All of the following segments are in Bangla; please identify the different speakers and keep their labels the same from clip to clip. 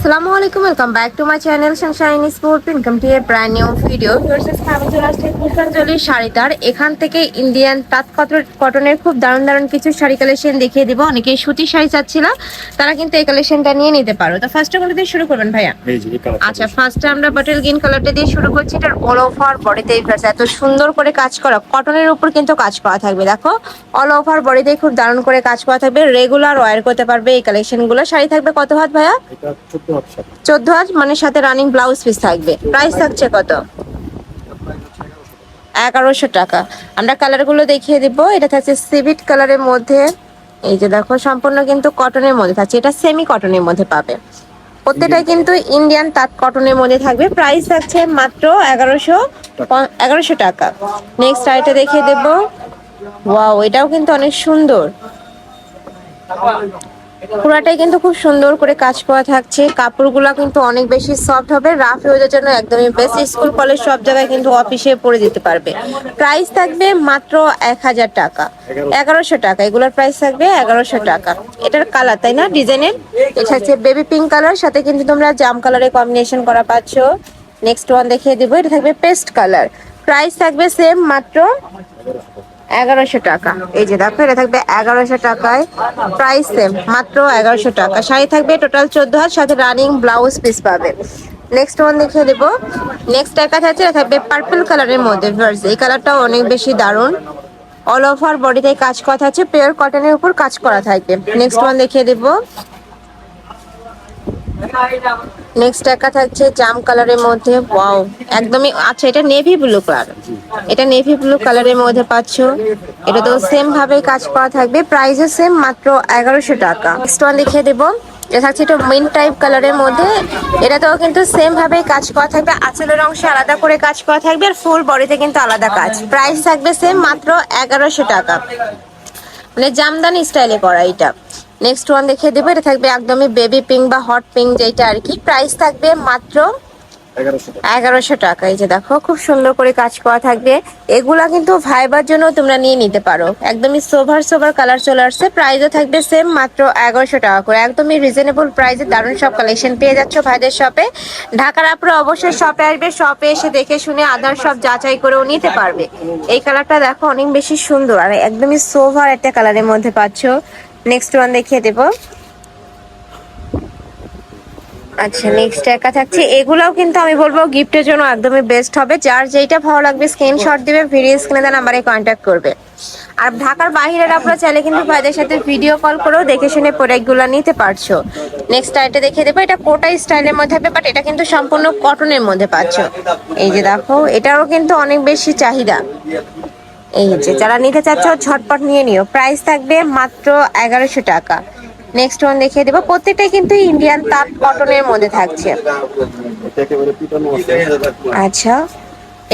Speaker 1: আসসালামু আলাইকুম, welcome back to my channel Sunshine sport. Welcome to A brand new video. আমি চলে আসছি পুষ্পাঞ্জলি শাড়িটার। এখান থেকে ইন্ডিয়ান তাঁত কটনের খুব দারুণ দারুণ কিছু শাড়ি কালেকশন দেখিয়ে দিব। অনেকেই সুতি শাড়ি চাচ্ছিল, তারা কিন্তু এই কালেকশনটা নিয়ে নিতে পারো। তো ফার্স্টে কোনটা দিয়ে শুরু করবেন ভাইয়া? আচ্ছা, ফার্স্টে আমরা বটল গ্রিন কালারটা দিয়ে শুরু করছি। এটার অল ওভার বডিতে এত সুন্দর করে কাজ করা, কটনের উপর কিন্তু কাজ করা থাকবে। দেখো, অল ওভার বডিতে খুব দারুণ করে কাজ করা থাকবে। রেগুলার ওয়্যার করতে পারবে এই কালেকশনগুলো। শাড়ি থাকবে কত হাত ভাইয়া? 14 হাত, মানে সাথে রানিং ব্লাউজ পিস থাকবে। প্রাইস থাকছে কত? 1100 টাকা। আমরা কালারগুলো দেখিয়ে দিব। এটা থাকছে সিভিট কালারের মধ্যে। এই যে দেখো, সম্পূর্ণ কিন্তু কটনের মধ্যে থাকছে। এটা সেমি কটনের মধ্যে পাবে। প্রত্যেকটাই কিন্তু ইন্ডিয়ান তাঁত কটনের মধ্যে থাকবে। প্রাইস থাকছে মাত্র 1100 টাকা। নেক্সট শাড়িটা দেখিয়ে দেব। ওয়াও, এটাও কিন্তু অনেক সুন্দর। পুরাটাই কিন্তু খুব সুন্দর করে কাজ করা থাকছে। কাপড়গুলো কিন্তু অনেক বেশি সফট হবে, রাফ ইউজের জন্য একদমই বেস্ট। স্কুল কলেজ সব জায়গায় কিন্তু অফিসে পরে দিতে পারবে। প্রাইস থাকবে মাত্র 1000 টাকা, 1100 টাকা। এগুলোর প্রাইস থাকবে 1100 টাকা। এটার কালার তাই না, ডিজাইনের এটা হচ্ছে বেবি পিঙ্ক কালার, সাথে কিন্তু তোমরা জাম কালারে কম্বিনেশন করা পাচ্ছ। নেক্সট ওয়ান দেখিয়ে দিব। এটা থাকবে পেস্ট কালার। প্রাইস থাকবে সেম, মাত্র 1100 টাকা। এই যে দেখো, এটা থাকবে 1100 টাকায়। প্রাইস সেম, মাত্র 1100 টাকা। শাড়ি থাকবে টোটাল 14 হাত, সাথে রানিং ব্লাউজ পিস পাবে। নেক্সট ওয়ান দেখিয়ে দেবো। নেক্সট একটা থাকছে, এটা থাকবে পার্পল কালারের মধ্যে। এই কালারটাও অনেক বেশি দারুণ। অল ওভার বডিতে কাজ করা থাকছে, পিওর কটনের উপর কাজ করা থাকবে। নেক্সট ওয়ান দেখিয়ে দেবো। নেক্সট একটা থাকছে জাম কালারের মধ্যে। ওয়াও, একদমই। আচ্ছা, এটা নেভি ব্লু কালার। এটা নেভি ব্লু কালারের মধ্যে পাচ্ছ। এটা তো সেম ভাবে কাজ করা থাকবে। প্রাইসও সেম, মাত্র 1100 টাকা। নেক্সট ওয়ান দেখিয়ে দেবো। এটা থাকছে একটু মিন্ট টাইপ কালারের মধ্যে। এটাতেও কিন্তু সেম ভাবে কাজ করা থাকবে। আঁচলের অংশে আলাদা করে কাজ করা থাকবে, আর ফুল বডিতে কিন্তু আলাদা কাজ। প্রাইস থাকবে সেম, মাত্র 1100 টাকা। মানে জামদানি স্টাইলে করা এটা। নেক্সট ওয়ান দেখিয়ে দেবো। এটা থাকবে একদমই বেবি পিঙ্ক বা হট পিঙ্ক, যেটা আর কি। প্রাইস থাকবে মাত্র 1100 টাকা। এই যে দেখো, খুব সুন্দর করে কাজ করা থাকবে। এগুলা কিন্তু ভাইবার জন্য তোমরা নিয়ে নিতে পারো। একদমই সোভার সোভার কালার চলে আসছে। প্রাইসও থাকবে সেম, মাত্র 1100 টাকা করে। একদমই রিজনেবল প্রাইসে দারুণ সব কালেকশন পেয়ে যাচ্ছ ভাইদের শপে। ঢাকার আপুরা অবশ্যই শপে আসবে। শপে এসে দেখে শুনে আদার সব যাচাই করেও নিতে পারবে। এই কালারটা দেখো, অনেক বেশি সুন্দর, আর একদমই সোভার একটা কালারের মধ্যে পাচ্ছ। নেক্সট ওয়ান দেখিয়ে দেবো। আচ্ছা, নেক্সট একা থাকছে। এগুলাও কিন্তু আমি বলবো গিফটের জন্য একদমই বেস্ট হবে। যার যেটা ভালো লাগবে স্ক্রিনশট দিবে, ভিডিও স্ক্রিনে দেওয়া নাম্বারে কন্ট্যাক্ট করবে। আর ঢাকার বাইরের আপনারা চাইলে কিন্তু ভাইদের সাথে ভিডিও কল করেও দেখে শুনে প্রোডাক্টগুলো নিতে পারছো। নেক্সট আইটা দেখিয়ে দেবো। এটা কোটা স্টাইলের মধ্যে হবে, বাট এটা কিন্তু সম্পূর্ণ কটনের মধ্যে পাচ্ছ। এই যে দেখো, এটারও কিন্তু অনেক বেশি চাহিদা। এই যে যারা নিতে চাচ্ছ ঝটপট নিয়ে নিও। প্রাইস থাকবে মাত্র 1100 টাকা। নেক্সট ওয়ান দেখিয়ে দেবো। প্রত্যেকটাই কিন্তু ইন্ডিয়ান তাঁত কটনের মধ্যে থাকছে। আচ্ছা,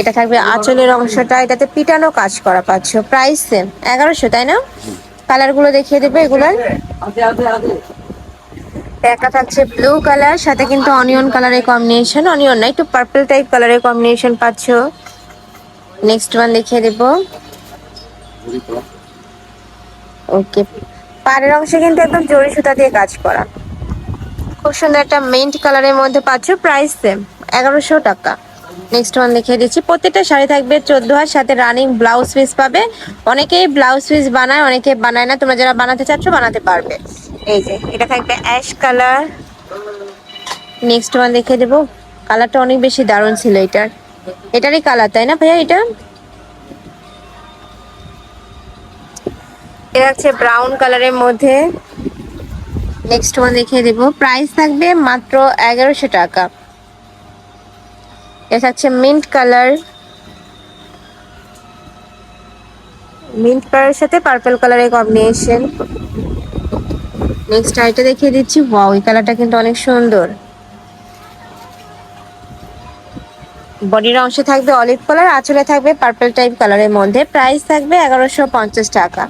Speaker 1: এটা থাকবে আঁচলের অংশটা, এটাতে পিটানো কাজ করা পাচ্ছ। প্রাইস সেম, 1100, তাই না? কালার গুলো দেখিয়ে দেবো এগুলার। একটা থাকছে ব্লু কালার, সাথে কিন্তু অনিয়ন কালারের কম্বিনেশন। অনিয়ন না, একটু পার্পল টাইপ কালারের কম্বিনেশন পাচ্ছ। নেক্সট ওয়ান দেখিয়ে দেবো। ওকে, পাড়ের অংশে কিন্তু একদম জরি সুতা দিয়ে কাজ করা। খুব সুন্দর একটা মিন্ট কালারের মধ্যে পাচ্ছ। প্রাইস সেম, 1100 টাকা। নেক্সট ওয়ান দেখিয়ে দিচ্ছি। প্রত্যেকটা শাড়ি থাকবে 14 হাত, সাথে রানিং ব্লাউজ পিস পাবে। অনেকেই ব্লাউজ পিস বানায়, অনেকে বানায় না। তোমরা যারা বানাতে চাচ্ছ বানাতে পারবে। এই যে এটা থাকবে অ্যাশ কালার। নেক্সট ওয়ান দেখিয়ে দেবো। কালারটা অনেক বেশি দারুণ ছিল এটার। এটারই কালার তাই না ভাইয়া? এটা এটা হচ্ছে ব্রাউন কালারের মধ্যে। নেক্সট ওয়ান দেখিয়ে দেবো। প্রাইস থাকবে মাত্র 1100 টাকা। এটা হচ্ছে মিন্ট কালার। মিন্ট কালারের সাথে পার্পল কালারের কম্বিনেশন। নেক্সট আইটা দেখিয়ে দিচ্ছি। ওয়াও, এই কালারটা কিন্তু অনেক সুন্দর। বডির অংশে থাকবে অলিভ কালার, আঁচলে থাকবে পার্পল টাইপ কালারের মধ্যে। প্রাইস থাকবে 1150 টাকা।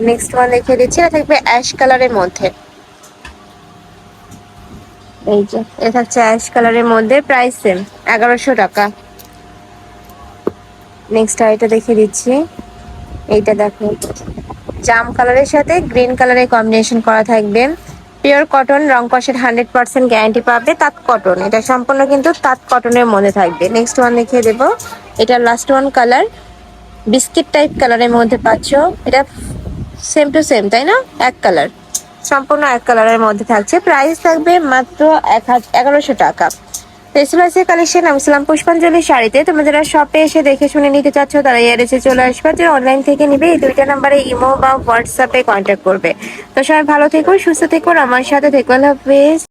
Speaker 1: নেক্সট ওয়ান দেখিয়ে দিচ্ছি। এটা থাকবে অ্যাশ কালারের মধ্যে। এই যে এটা থাকছে অ্যাশ কালারের মধ্যে। প্রাইস সেম, 1100 টাকা। নেক্সট আইটা দেখিয়ে দিচ্ছি। এইটা দেখো, জাম কালারের সাথে গ্রিন কালারের কম্বিনেশন করা থাকবে। পিওর কটন, রং কষের 100% গ্যারান্টি পাবে। তাঁত কটন, এটা সম্পূর্ণ কিন্তু তাঁত কটনের মধ্যে থাকবে। নেক্সট ওয়ান দেখিয়ে দেবো, এটা last one colour, biscuit type কালারের মধ্যে পাচ্ছ। এটা সেম টু সেম, তাই না? এক কালার, সম্পূর্ণ এক কালারের মধ্যে থাকছে। প্রাইস থাকবে মাত্র 1100 টাকা। তো এই ছিল আজকের কালেকশন। আমি ছিলাম পুষ্পাঞ্জলি শাড়িতে। তোমরা যারা শপে এসে দেখে শুনে নিতে চাচ্ছ তারা এসে চলে আসবে, যারা অনলাইন থেকে নিবে এই দুইটা নাম্বারে ইমো বা হোয়াটসঅ্যাপে কন্ট্যাক্ট করবে। তো সবাই ভালো থেকো, সুস্থ থেকো, আমার সাথে থেকো। আল্লাহ হাফেজ।